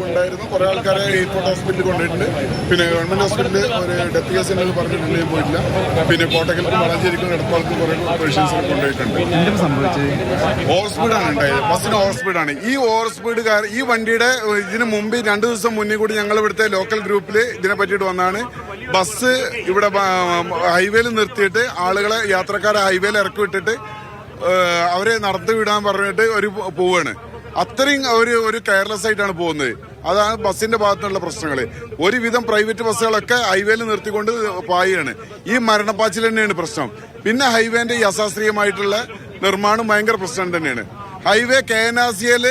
ഉണ്ടായിരുന്നു. കുറെ ആൾക്കാരെ എയർപോർട്ട് ഹോസ്പിറ്റലിൽ കൊണ്ടുപോയിട്ടുണ്ട്. പിന്നെ ഗവൺമെന്റ് ഹോസ്പിറ്റലിൽ ഒരു ഡെത്ത് കേസ് ഉണ്ടെന്ന് പറഞ്ഞിട്ടുണ്ട്, പോയിട്ടില്ല. പിന്നെ കോട്ടക്കൽക്കും വളാഞ്ചേരിക്കും എടപ്പാൾക്കും കുറെ പേഷ്യൻസിനെ കൊണ്ടുപോയിട്ടുണ്ട്. ഓവർ സ്പീഡാണ് ഉണ്ടായത്. ബസ്സിന് ഓവർ സ്പീഡാണ്. ഈ ഓവർ സ്പീഡ് ഈ വണ്ടിയുടെ ഇതിന് മുമ്പ് 2 ദിവസം മുന്നേ കൂടി ഞങ്ങൾ ഇവിടുത്തെ ലോക്കൽ ഗ്രൂപ്പിൽ ഇതിനെ പറ്റിയിട്ട് വന്നാണ്. ബസ് ഇവിടെ ഹൈവേയിൽ നിർത്തിയിട്ട് ആളുകളെ യാത്രക്കാരെ ഹൈവേയിൽ ഇറക്കി വിട്ടിട്ട് അവരെ നടത്തി വിടാൻ പറഞ്ഞിട്ട് ഒരു പോവാണ്. അത്രയും ഒരു കെയർലെസ് ആയിട്ടാണ് പോകുന്നത്. അതാണ് ബസ്സിന്റെ ഭാഗത്തുള്ള പ്രശ്നങ്ങൾ. ഒരുവിധം പ്രൈവറ്റ് ബസ്സുകളൊക്കെ ഹൈവേയിൽ നിർത്തിക്കൊണ്ട് പായാണ്. ഈ മരണപ്പാച്ചിൽ തന്നെയാണ് പ്രശ്നം. പിന്നെ ഹൈവേന്റെ ഈ അശാസ്ത്രീയമായിട്ടുള്ള നിർമ്മാണം ഭയങ്കര പ്രശ്നം തന്നെയാണ്. ഹൈവേ KNRCL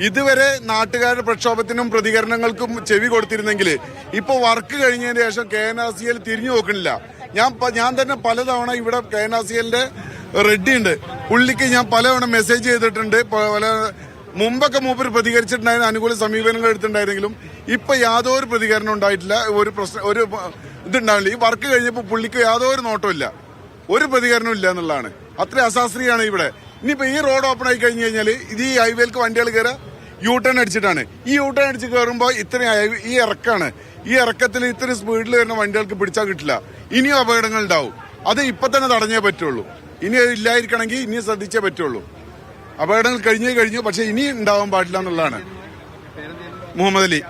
ഇതുവരെ നാട്ടുകാരുടെ പ്രക്ഷോഭത്തിനും പ്രതികരണങ്ങൾക്കും ചെവി കൊടുത്തിരുന്നെങ്കിൽ ഇപ്പൊ വർക്ക് കഴിഞ്ഞതിന് ശേഷം KNRCL തിരിഞ്ഞു നോക്കണില്ല. ഞാൻ തന്നെ പലതവണ ഇവിടെ KNRCLന്റെ റെഡ്ഡി ഉണ്ട്, പുള്ളിക്ക് ഞാൻ പലതവണ മെസ്സേജ് ചെയ്തിട്ടുണ്ട്. മുമ്പൊക്കെ മൂപ്പർ പ്രതികരിച്ചിട്ടുണ്ടായിരുന്നു, അനുകൂല സമീപനങ്ങൾ എടുത്തിട്ടുണ്ടായിരുന്നെങ്കിലും ഇപ്പൊ യാതൊരു പ്രതികരണം ഉണ്ടായിട്ടില്ല. ഒരു ഇതുണ്ടാവില്ല. ഈ വർക്ക് കഴിഞ്ഞപ്പോൾ പുള്ളിക്ക് യാതൊരു നോട്ടമില്ല, ഒരു പ്രതികരണവും ഇല്ല എന്നുള്ളതാണ്. അത്ര അശാസ്ത്രീയാണ് ഇവിടെ. ഇനിയിപ്പോ ഈ റോഡ് ഓപ്പൺ ആയി കഴിഞ്ഞു കഴിഞ്ഞാൽ ഇത് ഈ ഹൈവേക്ക് വണ്ടികൾ കയറുക U-turn അടിച്ചിട്ടാണ്. ഈ U-turn അടിച്ച് കയറുമ്പോൾ ഇത്രയും ഈ ഇറക്കാണ്. ഈ ഇറക്കത്തിൽ ഇത്രയും സ്പീഡിൽ വരുന്ന വണ്ടികൾക്ക് പിടിച്ചാൽ കിട്ടില്ല. ഇനിയും അപകടങ്ങൾ ഉണ്ടാവും. അത് ഇപ്പൊ തന്നെ തടഞ്ഞേ പറ്റുള്ളൂ. ഇനി ഇല്ലായിരിക്കണമെങ്കിൽ ഇനി ശ്രദ്ധിച്ചേ പറ്റുള്ളൂ. അപകടങ്ങൾ കഴിഞ്ഞു, പക്ഷെ ഇനി ഉണ്ടാവാൻ പാടില്ല എന്നുള്ളതാണ്. മുഹമ്മദ് അലി.